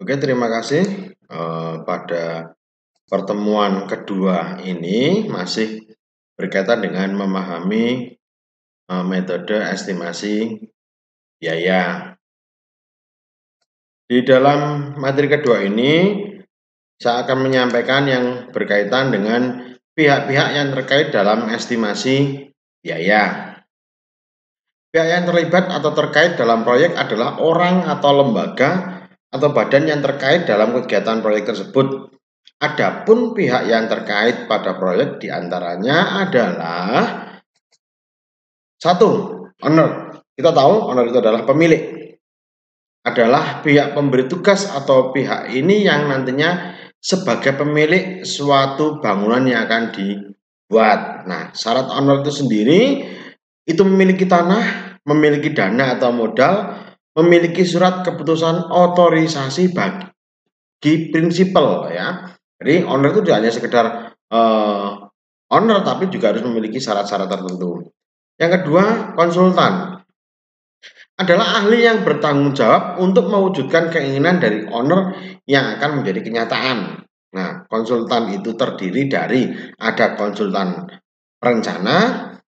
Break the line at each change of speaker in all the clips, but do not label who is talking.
Oke, terima kasih. Pada pertemuan kedua ini masih berkaitan dengan memahami metode estimasi biaya. Di dalam materi kedua ini, saya akan menyampaikan yang berkaitan dengan pihak-pihak yang terkait dalam estimasi biaya. Pihak yang terlibat atau terkait dalam proyek adalah orang atau lembaga atau badan yang terkait dalam kegiatan proyek tersebut. Adapun pihak yang terkait pada proyek diantaranya adalah satu, owner. Kita tahu owner itu adalah pemilik. Adalah pihak pemberi tugas atau pihak ini yang nantinya sebagai pemilik suatu bangunan yang akan dibuat. Nah, syarat owner itu sendiri itu memiliki tanah, memiliki dana atau modal, memiliki surat keputusan otorisasi bagi prinsipal ya. Jadi owner itu tidak hanya sekedar owner, tapi juga harus memiliki syarat-syarat tertentu. Yang kedua, konsultan adalah ahli yang bertanggung jawab untuk mewujudkan keinginan dari owner yang akan menjadi kenyataan. Nah, konsultan itu terdiri dari ada konsultan perencana,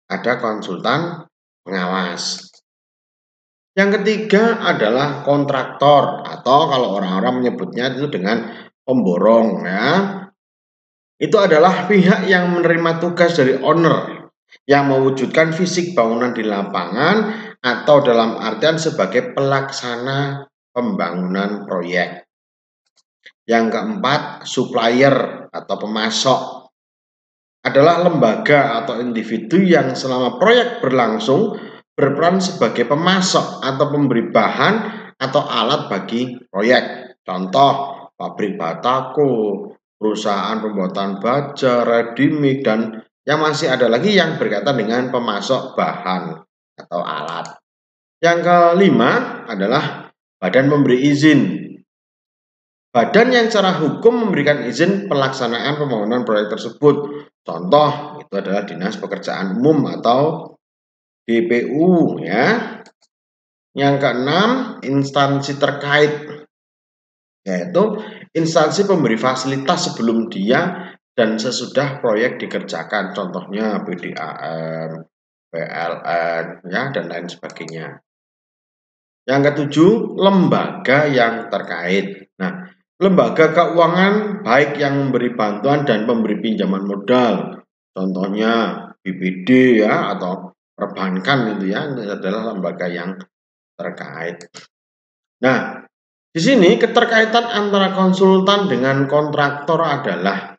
ada konsultan pengawas. Yang ketiga adalah kontraktor atau kalau orang-orang menyebutnya itu dengan pemborong ya. Itu adalah pihak yang menerima tugas dari owner yang mewujudkan fisik bangunan di lapangan atau dalam artian sebagai pelaksana pembangunan proyek. Yang keempat, supplier atau pemasok adalah lembaga atau individu yang selama proyek berlangsung berperan sebagai pemasok atau pemberi bahan atau alat bagi proyek. Contoh, pabrik batako, perusahaan pembuatan baja, ready-mix, dan yang masih ada lagi yang berkaitan dengan pemasok bahan atau alat. Yang kelima adalah badan pemberi izin. Badan yang secara hukum memberikan izin pelaksanaan pembangunan proyek tersebut. Contoh, itu adalah Dinas Pekerjaan Umum atau DPU ya. Yang keenam, instansi terkait, yaitu instansi pemberi fasilitas sebelum dia dan sesudah proyek dikerjakan. Contohnya PDAM, PLN ya, dan lain sebagainya. Yang ketujuh, lembaga yang terkait. Nah, lembaga keuangan baik yang memberi bantuan dan pemberi pinjaman modal. Contohnya BPD ya atau perbankan itu ya, itu adalah lembaga yang terkait. Nah, di sini keterkaitan antara konsultan dengan kontraktor adalah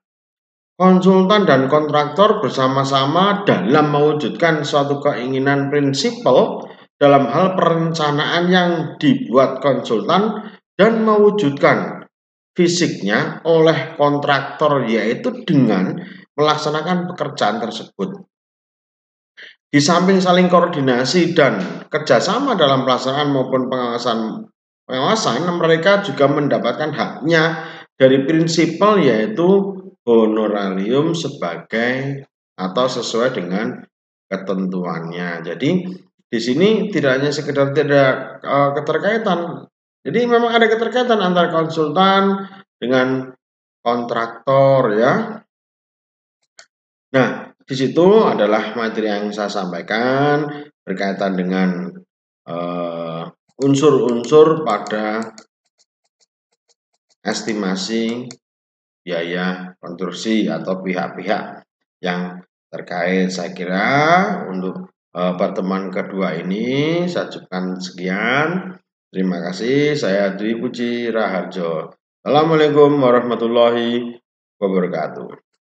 konsultan dan kontraktor bersama-sama dalam mewujudkan suatu keinginan prinsipal dalam hal perencanaan yang dibuat konsultan dan mewujudkan fisiknya oleh kontraktor, yaitu dengan melaksanakan pekerjaan tersebut. Di samping saling koordinasi dan kerjasama dalam pelaksanaan maupun pengawasan, mereka juga mendapatkan haknya dari prinsipal, yaitu honorarium sebagai atau sesuai dengan ketentuannya. Jadi di sini tidak hanya sekedar tidak keterkaitan. Jadi memang ada keterkaitan antara konsultan dengan kontraktor ya. Nah, di situ adalah materi yang saya sampaikan berkaitan dengan unsur-unsur pada estimasi biaya konstruksi atau pihak-pihak yang terkait. Saya kira untuk pertemuan kedua ini saya cukupkan sekian. Terima kasih. Saya Dwi Puji Raharjo. Assalamualaikum warahmatullahi wabarakatuh.